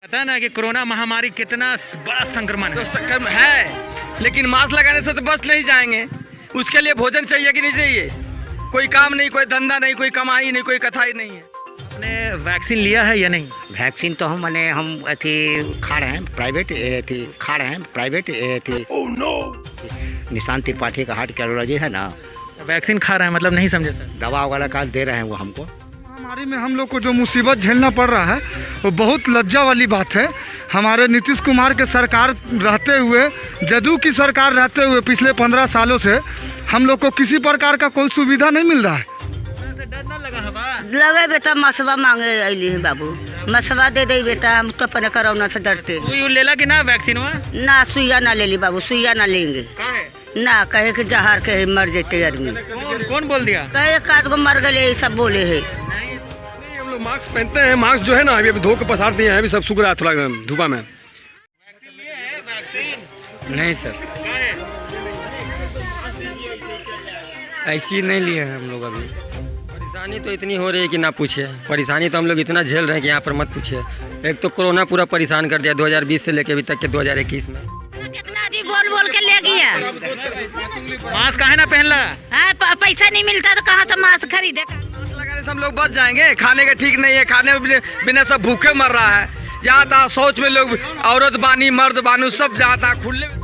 पता ना कि कोरोना महामारी कितना बड़ा संक्रमण है। संक्रमण है, लेकिन मास्क लगाने से तो बच नहीं जाएंगे। उसके लिए भोजन चाहिए कि नहीं चाहिए? कोई काम नहीं, कोई धंधा नहीं, कोई कमाई नहीं, कोई कथाई नहीं है। आपने वैक्सीन लिया है या नहीं? वैक्सीन तो हम खा रहे हैं प्राइवेट निशांत त्रिपाठी का हार्ट कैरोलॉजी है ना। वैक्सीन खा रहे हैं मतलब नहीं समझे सर। दवा वगैरह का दे रहे हैं वो हमको। महामारी में हम लोग को जो मुसीबत झेलना पड़ रहा है वो बहुत लज्जा वाली बात है। हमारे नीतीश कुमार के सरकार रहते हुए, जदयू की सरकार रहते हुए पिछले 15 सालों से हम लोग को किसी प्रकार का कोई सुविधा नहीं मिल रहा है। डर ना लगा है बा? लगे बेटा मसवा मांगे अली है बाबू, मसवा दे दे बेटा, हम तो अपने कोरोना से डरते। सुई लेला कि ना वैक्सीन हुआ? ना सुइया ना ले ली बाबू, सुइया ना लेंगे ना, कहे कि जहर के मर जेते आदमी। कौन बोल दिया? कहे एक आध को मर गए सब बोले है। हम लोग मास्क पहनते हैं, मास्क जो है ना अभी धो के पसार दिए हैं, अभी सब सूख रहा है थोड़ा धूपा में। नहीं सर, ऐसी नहीं लिए हैं हम लोग अभी। परेशानी तो इतनी हो रही है कि ना पूछिए। परेशानी तो हम लोग इतना झेल रहे हैं कि यहाँ पर मत पूछिए। एक तो कोरोना पूरा परेशान कर दिया 2020 से लेके अभी तक के 2021 में। कितना जी बोल बोल के ले गया। मास्क काहे ना पहनला? पैसा नहीं मिलता तो कहाँ से मास्क खरीदे? मास्क लगाने से हम लोग बच जाएंगे। खाने का ठीक नहीं है, खाने में बिना सब भूखे मर रहा है। जहाँ तहाँ शौच में लोग, औरत बानी मर्द बानू सब जहाँ तहाँ खुले।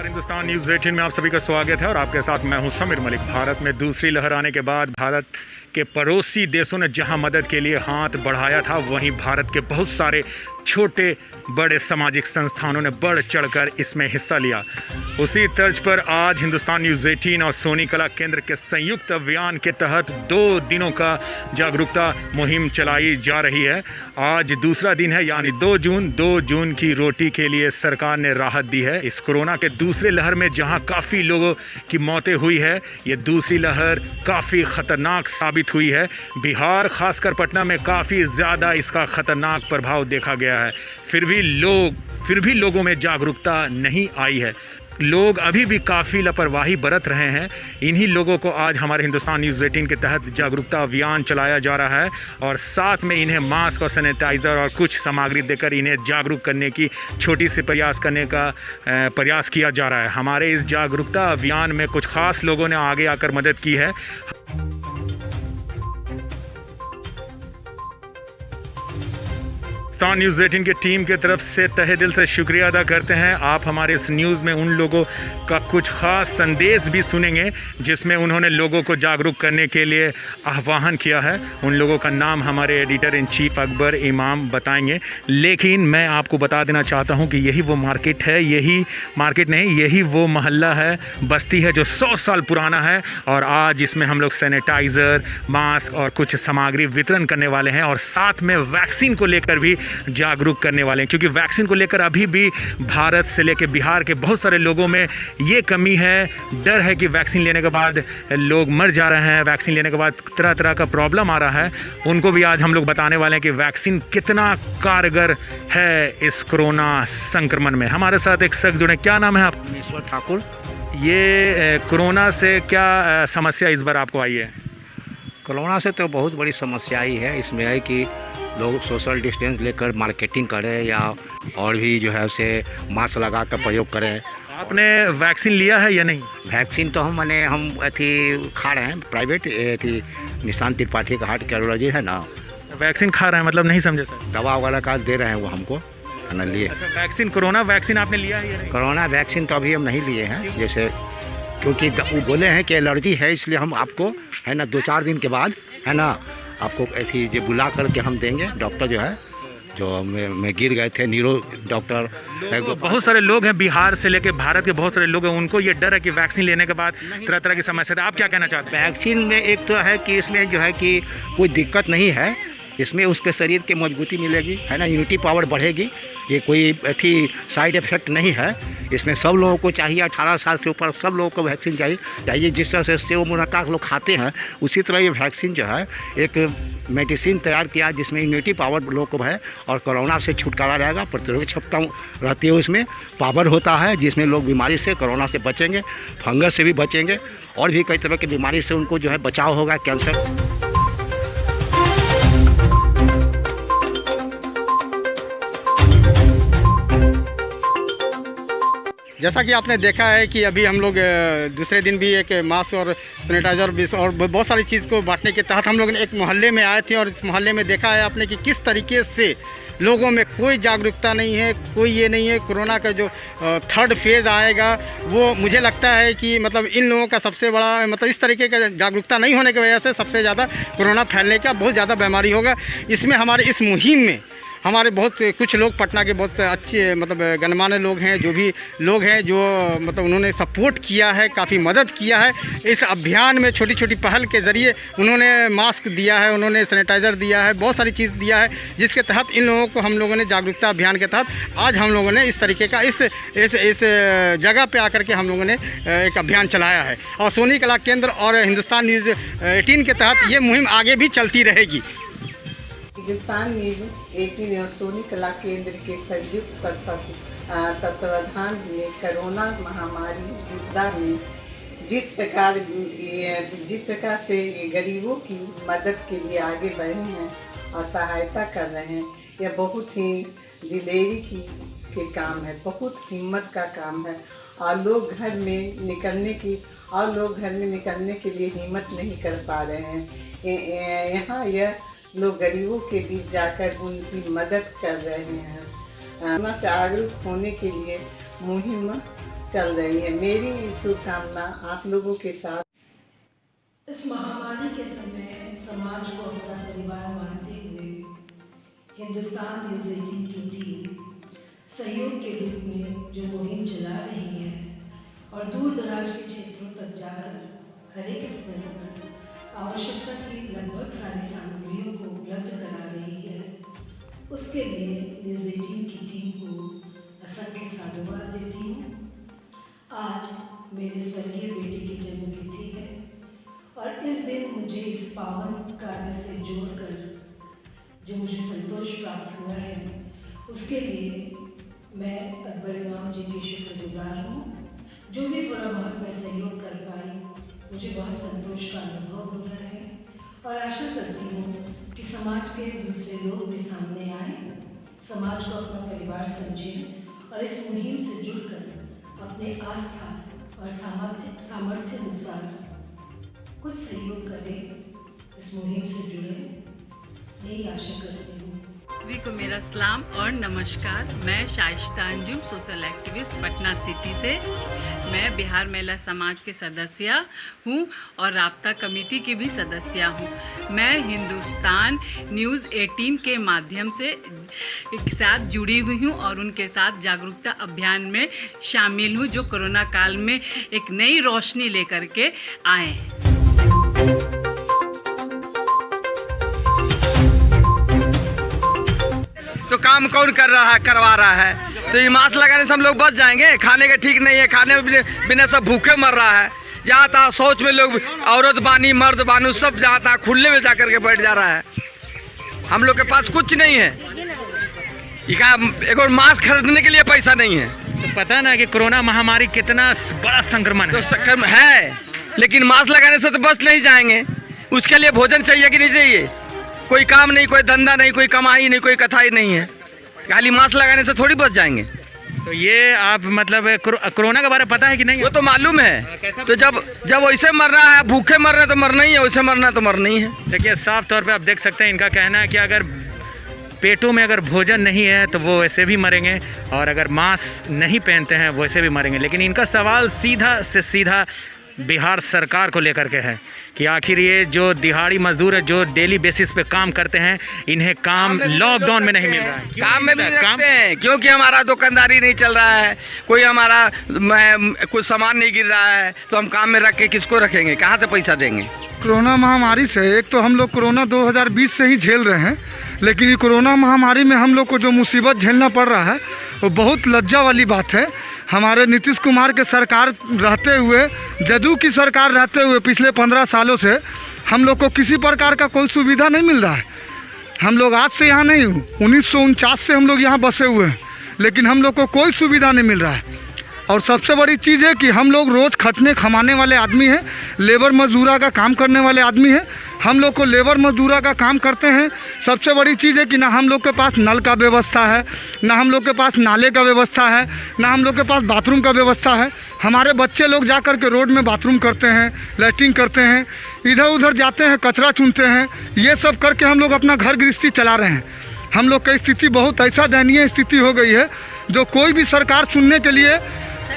हिंदुस्तान न्यूज़ 18 में आप सभी का स्वागत है और आपके साथ मैं हूं समीर मलिक। भारत में दूसरी लहर आने के बाद भारत के पड़ोसी देशों ने जहां मदद के लिए हाथ बढ़ाया था, वहीं भारत के बहुत सारे छोटे बड़े सामाजिक संस्थानों ने बढ़ चढ़कर इसमें हिस्सा लिया। उसी तर्ज पर आज हिंदुस्तान न्यूज़ 18 और सोनी कला केंद्र के संयुक्त अभियान के तहत 2 दिनों का जागरूकता मुहिम चलाई जा रही है। आज दूसरा दिन है, यानी 2 जून की रोटी के लिए सरकार ने राहत दी है। इस कोरोना के दूसरे लहर में जहां काफ़ी लोगों की मौतें हुई है, ये दूसरी लहर काफ़ी ख़तरनाक साबित हुई है। बिहार खासकर पटना में काफ़ी ज़्यादा इसका ख़तरनाक प्रभाव देखा गया है। फिर भी लोगों में जागरूकता नहीं आई है। लोग अभी भी काफ़ी लापरवाही बरत रहे हैं। इन्हीं लोगों को आज हमारे हिंदुस्तान न्यूज़ 18 के तहत जागरूकता अभियान चलाया जा रहा है और साथ में इन्हें मास्क और सैनिटाइज़र और कुछ सामग्री देकर इन्हें जागरूक करने की छोटी सी प्रयास करने का प्रयास किया जा रहा है। हमारे इस जागरूकता अभियान में कुछ ख़ास लोगों ने आगे आकर मदद की है। हिंदुस्तान न्यूज़ 18 की टीम की तरफ से तहे दिल से शुक्रिया अदा करते हैं। आप हमारे इस न्यूज़ में उन लोगों का कुछ ख़ास संदेश भी सुनेंगे जिसमें उन्होंने लोगों को जागरूक करने के लिए आह्वान किया है। उन लोगों का नाम हमारे एडिटर इन चीफ अकबर इमाम बताएंगे, लेकिन मैं आपको बता देना चाहता हूं कि यही वो मार्केट है, यही वो मोहल्ला है, बस्ती है जो 100 साल पुराना है और आज इसमें हम लोग सैनिटाइज़र, मास्क और कुछ सामग्री वितरण करने वाले हैं और साथ में वैक्सीन को लेकर भी जागरूक करने वाले हैं, क्योंकि वैक्सीन को लेकर अभी भी भारत से लेकर बिहार के बहुत सारे लोगों में ये कमी है, डर है कि वैक्सीन लेने के बाद लोग मर जा रहे हैं, वैक्सीन लेने के बाद तरह तरह का प्रॉब्लम आ रहा है। उनको भी आज हम लोग बताने वाले हैं कि वैक्सीन कितना कारगर है इस कोरोना संक्रमण में। हमारे साथ एक शख्स जुड़े, क्या नाम है आप? ईश्वर ठाकुर। ये कोरोना से क्या समस्या इस बार आपको आई है? कोरोना से तो बहुत बड़ी समस्या आई है। इसमें है कि लोग सोशल डिस्टेंस लेकर मार्केटिंग करें या और भी जो है उसे मास्क लगा कर प्रयोग करें। आपने वैक्सीन लिया है या नहीं? वैक्सीन तो हम खा रहे हैं प्राइवेट निशांत त्रिपाठी का हार्ट कैरोलॉजी है ना। वैक्सीन खा रहे हैं मतलब नहीं समझे सर। दवा वगैरह का दे रहे हैं वो हमको, है ना, लिए। अच्छा, वैक्सीन, कोरोना वैक्सीन आपने लिया है या नहीं? कोरोना वैक्सीन तो अभी हम नहीं लिए हैं, जैसे क्योंकि वो बोले हैं कि एलर्जी है, इसलिए हम आपको, है ना, 2-4 दिन के बाद, है ना, आपको ऐसी जो बुला करके हम देंगे, डॉक्टर जो है जो में गिर गए थे, नीरो डॉक्टर बहुत सारे लोग हैं बिहार से लेके भारत के बहुत सारे लोग हैं, उनको ये डर है कि वैक्सीन लेने के बाद तरह तरह की समस्या है। आप क्या कहना चाहते हैं? वैक्सीन में एक तो है कि इसमें जो है कि कोई दिक्कत नहीं है, इसमें उसके शरीर की मजबूती मिलेगी, है ना, इम्यूनिटी पावर बढ़ेगी, ये कोई अथी साइड इफ़ेक्ट नहीं है। इसमें सब लोगों को चाहिए, 18 साल से ऊपर सब लोगों को वैक्सीन चाहिए। जिस तरह से सेव मुनक्का लोग खाते हैं उसी तरह ये वैक्सीन जो है एक मेडिसिन तैयार किया जिसमें इम्यूनिटी पावर लोगों को है और कोरोना से छुटकारा रहेगा, प्रतिरोधक क्षमता रहती है, उसमें पावर होता है जिसमें लोग बीमारी से, कोरोना से बचेंगे, फंगस से भी बचेंगे और भी कई तरह की बीमारी से उनको जो है बचाव होगा, कैंसर। जैसा कि आपने देखा है कि अभी हम लोग दूसरे दिन भी एक मास्क और सैनिटाइज़र और बहुत सारी चीज़ को बांटने के तहत हम लोग एक मोहल्ले में आए थे और इस मोहल्ले में देखा है आपने कि किस तरीके से लोगों में कोई जागरूकता नहीं है, कोई ये नहीं है। कोरोना का जो थर्ड फेज़ आएगा वो मुझे लगता है कि मतलब इन लोगों का सबसे बड़ा मतलब इस तरीके का जागरूकता नहीं होने की वजह से सबसे ज़्यादा कोरोना फैलने का बहुत ज़्यादा बीमारी होगा। इसमें हमारे इस मुहिम में हमारे बहुत कुछ लोग पटना के बहुत अच्छे मतलब गणमान्य लोग हैं, जो भी लोग हैं जो मतलब उन्होंने सपोर्ट किया है, काफ़ी मदद किया है इस अभियान में। छोटी छोटी पहल के ज़रिए उन्होंने मास्क दिया है, उन्होंने सैनिटाइज़र दिया है, बहुत सारी चीज़ दिया है जिसके तहत इन लोगों को हम लोगों ने जागरूकता अभियान के तहत आज हम लोगों ने इस तरीके का इस जगह पे आकर के हम लोगों ने एक अभियान चलाया है। और सोनी कला केंद्र और हिंदुस्तान न्यूज़ 18 के तहत ये मुहिम आगे भी चलती रहेगी। हिंदुस्तान न्यूज़ 18 और सोनी कला केंद्र के संयुक्त तत्वाधान में कोरोना महामारी विपदा में जिस प्रकार से ये गरीबों की मदद के लिए आगे बढ़े हैं और सहायता कर रहे हैं, यह बहुत ही दिलेरी के काम है, बहुत हिम्मत का काम है। और लोग घर में निकलने के लिए हिम्मत नहीं कर पा रहे हैं। यहाँ यह लोग गरीबों के बीच जाकर उनकी मदद कर रहे हैं। कोरोना से जागरूक होने के लिए मुहिम चल रही है। मेरी शुभकामना आप लोगों के साथ। इस महामारी के समय समाज को अपना परिवार मानते हुए हिंदुस्तान न्यूज़ 18 की टीम सहयोग के रूप में जो मुहिम चला रही है और दूर दराज के क्षेत्रों तक जाकर हर एक स्तर पर आवश्यकता की लगभग सारी सामग्रियों को उपलब्ध करा रही है, उसके लिए न्यूज़ 18 की टीम को असंख्य साधुवाद देती हूँ। आज मेरे स्वर्गीय बेटे की जन्मतिथि है और इस दिन मुझे इस पावन कार्य से जोड़कर जो मुझे संतोष प्राप्त हुआ है उसके लिए मैं अकबर इमाम जी की शुक्रगुजार हूँ। जो भी थोड़ा बहुत मैं सहयोग कर पाई मुझे बहुत संतोष का अनुभव हो रहा है और आशा करती हूँ कि समाज के दूसरे लोग भी सामने आए, समाज को अपना परिवार समझें और इस मुहिम से जुड़कर अपने आस्था और सामर्थ्य अनुसार कुछ सहयोग करें, इस मुहिम से जुड़े, यही आशा करती हूँ। सभी को मेरा सलाम और नमस्कार। मैं Shaista Anjum, social activist Patna city से। मैं बिहार महिला समाज के सदस्य हूँ और राब्ता कमेटी की भी सदस्य हूँ। मैं हिंदुस्तान न्यूज़ 18 के माध्यम से एक साथ जुड़ी हुई हूँ और उनके साथ जागरूकता अभियान में शामिल हूँ जो कोरोना काल में एक नई रोशनी लेकर के आए। तो काम कौन करवा रहा है? तो ये मास्क लगाने से हम लोग बच जाएंगे। खाने का ठीक नहीं है, खाने में बिना सब भूखे मर रहा है। जहाँ तहाँ शौच में लोग औरत बानी मर्द बानू सब जहाँ तहाँ खुले में जा करके बैठ जा रहा है। हम लोग के पास कुछ नहीं है, एक और मास्क खरीदने के लिए पैसा नहीं है। तो पता ना कि कोरोना महामारी कितना बड़ा संक्रमण है। तो संक्रमण है, लेकिन मास्क लगाने से तो बच नहीं जाएंगे। उसके लिए भोजन चाहिए कि नहीं चाहिए? कोई काम नहीं, कोई धंधा नहीं, कोई कमाई नहीं, कोई कथाई नहीं है। खाली मास्क लगाने से थोड़ी बच जाएंगे। तो ये आप मतलब कोरोना के बारे में पता है कि नहीं? वो तो मालूम है। तो जब वैसे मरना है, भूखे मर रहे तो मरना ही है, वैसे मरना तो मरना ही है। देखिए साफ तौर पे आप देख सकते हैं, इनका कहना है कि अगर पेटों में अगर भोजन नहीं है तो वो वैसे भी मरेंगे और अगर मास्क नहीं पहनते हैं वैसे भी मरेंगे। लेकिन इनका सवाल सीधा से सीधा बिहार सरकार को लेकर के है कि आखिर ये जो दिहाड़ी मजदूर है जो डेली बेसिस पे काम करते हैं इन्हें काम लॉकडाउन में नहीं मिल रहा है। काम में भी रखते हैं क्योंकि हमारा दुकानदारी नहीं चल रहा है, कोई हमारा कुछ सामान नहीं गिर रहा है, तो हम काम में रख के किसको रखेंगे, कहाँ से पैसा देंगे। कोरोना महामारी से एक तो हम लोग कोरोना 2020 से ही झेल रहे हैं, लेकिन ये कोरोना महामारी में हम लोग को जो मुसीबत झेलना पड़ रहा है वो बहुत लज्जा वाली बात है। हमारे नीतीश कुमार के सरकार रहते हुए, जदयू की सरकार रहते हुए पिछले 15 सालों से हम लोग को किसी प्रकार का कोई सुविधा नहीं मिल रहा है। हम लोग आज से यहाँ नहीं, 1949 से हम लोग यहाँ बसे हुए हैं, लेकिन हम लोग को कोई सुविधा नहीं मिल रहा है। और सबसे बड़ी चीज़ है कि हम लोग रोज़ खटने खमाने वाले आदमी हैं, लेबर मजदूरा का काम करने वाले आदमी हैं। हम लोग को लेबर मजदूरा का काम करते हैं। सबसे बड़ी चीज़ है कि ना हम लोग के पास नल का व्यवस्था है, ना हम लोग के पास नाले का व्यवस्था है, ना हम लोग के पास बाथरूम का व्यवस्था है। हमारे बच्चे लोग जा कर के रोड में बाथरूम करते हैं, लैट्रिन करते हैं, इधर उधर जाते हैं, कचरा चुनते हैं। ये सब करके हम लोग अपना घर गृहस्थी चला रहे हैं। हम लोग की स्थिति बहुत ऐसा दयनीय स्थिति हो गई है जो कोई भी सरकार सुनने के लिए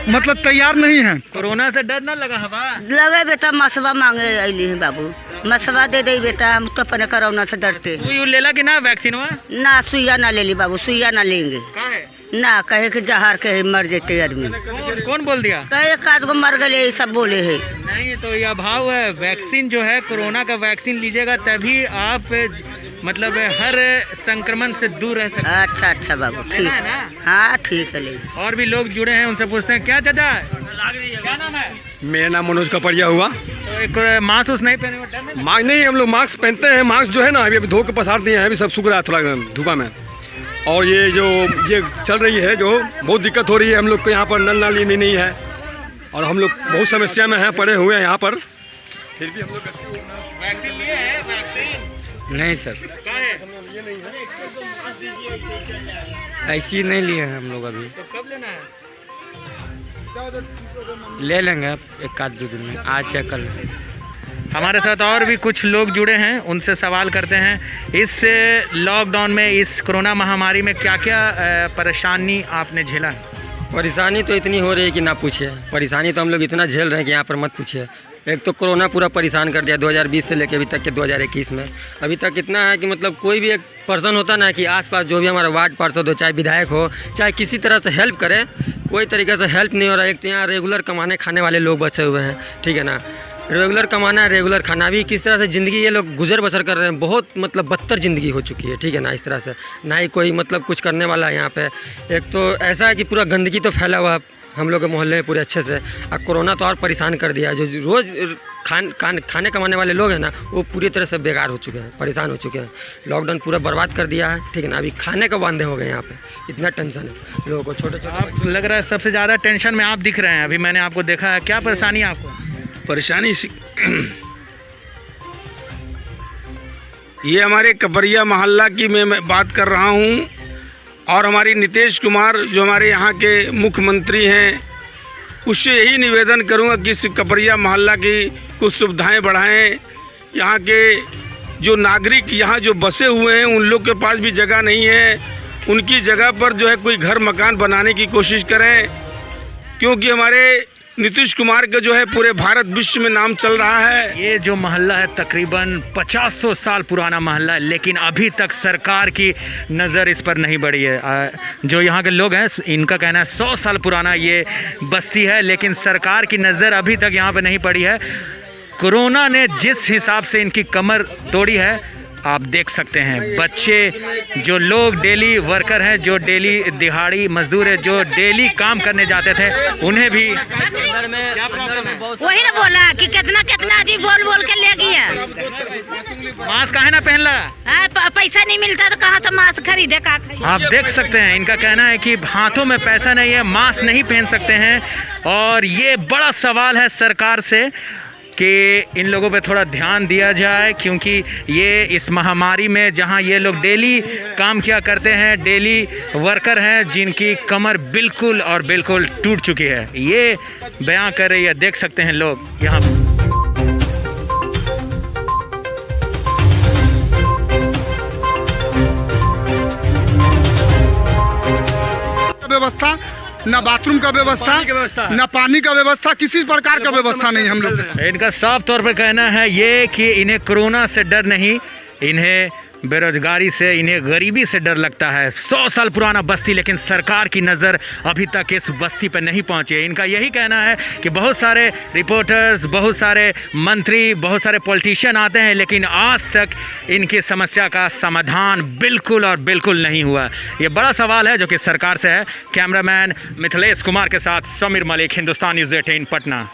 मतलब तैयार नहीं है। कोरोना से डर ना लगा हवा? लगे बेटा मसवा मांगे अली है बाबू, मसवा दे दे बेटा, हम तो अपने कोरोना से डरते। सुई लेला कि ना वैक्सीन हुआ? ना सुइया ना ले ली बाबू, सुइया ना लेंगे। ना कहे कि जहर के मर जाते आदमी। कौन बोल दिया? कहे एक आध को मर गए, सब बोले है। नहीं तो ये अभाव है, वैक्सीन जो है कोरोना का वैक्सीन लीजिएगा तभी आप मतलब हर संक्रमण से दूर रह सकते हैं। अच्छा अच्छा बाबू, ठीक है ना? हाँ ठीक है। ले और भी लोग जुड़े हैं, उनसे पूछते हैं। क्या चाचा, क्या नाम है? मेरा नाम मनोज कपड़िया हुआ। तो एक मास्क उस नहीं पहने हुए? मास्क नहीं, हम लोग मास्क पहनते हैं। मास्क जो है ना अभी धो के पसार दिए हैं, अभी सब सूख रहा है थोड़ा धूपा में। और ये जो ये चल रही है जो बहुत दिक्कत हो रही है हम लोग को यहाँ पर, नल नाली भी नहीं है और हम लोग बहुत समस्या में हैं, पड़े हुए हैं यहाँ पर। फिर भी हम लोग वैक्सीन लिए हैं? वैक्सीन नहीं सर, ऐसी नहीं लिए हैं हम लोग अभी। तो कब लेना है? ले लेंगे एक आध दो दिन में, आज या कल। हमारे साथ और भी कुछ लोग जुड़े हैं, उनसे सवाल करते हैं। इस लॉकडाउन में, इस कोरोना महामारी में क्या क्या परेशानी आपने झेला? परेशानी तो इतनी हो रही है कि ना पूछिए। परेशानी तो हम लोग इतना झेल रहे हैं कि यहाँ पर मत पूछिए। एक तो कोरोना पूरा परेशान कर दिया 2020 से लेकर अभी तक के 2021 में। अभी तक इतना है कि मतलब कोई भी एक पर्सन होता ना कि आसपास जो भी हमारा वार्ड पार्षद हो, चाहे विधायक हो, चाहे किसी तरह से हेल्प करे, कोई तरीके से हेल्प नहीं हो रहा है। एक तो यहाँ रेगुलर कमाने खाने वाले लोग बचे हुए हैं, ठीक है ना। रेगुलर कमाना, रेगुलर खाना, भी किस तरह से ज़िंदगी ये लोग गुजर बसर कर रहे हैं। बहुत मतलब बदतर ज़िंदगी हो चुकी है, ठीक है ना। इस तरह से ना ही कोई मतलब कुछ करने वाला है यहाँ पे। एक तो ऐसा है कि पूरा गंदगी तो फैला हुआ हम लोग के मोहल्ले में पूरे अच्छे से। और कोरोना तो और परेशान कर दिया। जो रोज़ खाने कमाने वाले लोग हैं ना, वो पूरी तरह से बेकार हो चुके हैं, परेशान हो चुके हैं। लॉकडाउन पूरा बर्बाद कर दिया है, ठीक है ना। अभी खाने का वांदे हो गए यहाँ पे, इतना टेंशन है लोगों को। छोटे छोटे आप लग रहा है सबसे ज़्यादा टेंशन में आप दिख रहे हैं। अभी मैंने आपको देखा है, क्या परेशानी है आपको? परेशानी ये हमारे कपरिया मोहल्ला की मैं बात कर रहा हूँ। और हमारी नीतीश कुमार जो हमारे यहाँ के मुख्यमंत्री हैं, उससे यही निवेदन करूँगा कि इस कपरिया मोहल्ला की कुछ सुविधाएं बढ़ाएं। यहाँ के जो नागरिक यहाँ जो बसे हुए हैं, उन लोग के पास भी जगह नहीं है, उनकी जगह पर जो है कोई घर मकान बनाने की कोशिश करें। क्योंकि हमारे नीतीश कुमार का जो है पूरे भारत विश्व में नाम चल रहा है। ये जो मोहल्ला है तकरीबन 50 साल पुराना मोहल्ला है, लेकिन अभी तक सरकार की नज़र इस पर नहीं बढ़ी है। जो यहाँ के लोग हैं, इनका कहना है 100 साल पुराना ये बस्ती है, लेकिन सरकार की नज़र अभी तक यहाँ पे नहीं पड़ी है। कोरोना ने जिस हिसाब से इनकी कमर तोड़ी है, आप देख सकते हैं। बच्चे, जो लोग डेली वर्कर हैं, जो डेली दिहाड़ी मजदूर है, जो डेली काम करने जाते थे, उन्हें भी वही ना बोला कि कितना कितना जी बोल बोल के ले गया। मास्क काहे ना पहन ला? पैसा नहीं मिलता तो कहाँ से मास्क खरीदे का? आप देख सकते हैं, इनका कहना है कि हाथों में पैसा नहीं है, मास्क नहीं पहन सकते हैं। और ये बड़ा सवाल है सरकार से कि इन लोगों पे थोड़ा ध्यान दिया जाए, क्योंकि ये इस महामारी में जहां ये लोग डेली काम किया करते हैं, डेली वर्कर हैं, जिनकी कमर बिल्कुल और बिल्कुल टूट चुकी है, ये बयां कर रही है। देख सकते हैं लोग यहाँ व्यवस्था न बाथरूम का व्यवस्था, न पानी का व्यवस्था, किसी प्रकार का व्यवस्था नहीं हम लोग। इनका साफ तौर पर कहना है ये कि इन्हें कोरोना से डर नहीं, इन्हें बेरोजगारी से, इन्हें गरीबी से डर लगता है। 100 साल पुराना बस्ती, लेकिन सरकार की नज़र अभी तक इस बस्ती पर नहीं पहुंची है। इनका यही कहना है कि बहुत सारे रिपोर्टर्स, बहुत सारे मंत्री, बहुत सारे पॉलिटिशियन आते हैं, लेकिन आज तक इनकी समस्या का समाधान बिल्कुल और बिल्कुल नहीं हुआ। ये बड़ा सवाल है जो कि सरकार से है। कैमरामैन मिथिलेश कुमार के साथ समीर मलिक, हिंदुस्तान न्यूज़ 18 पटना।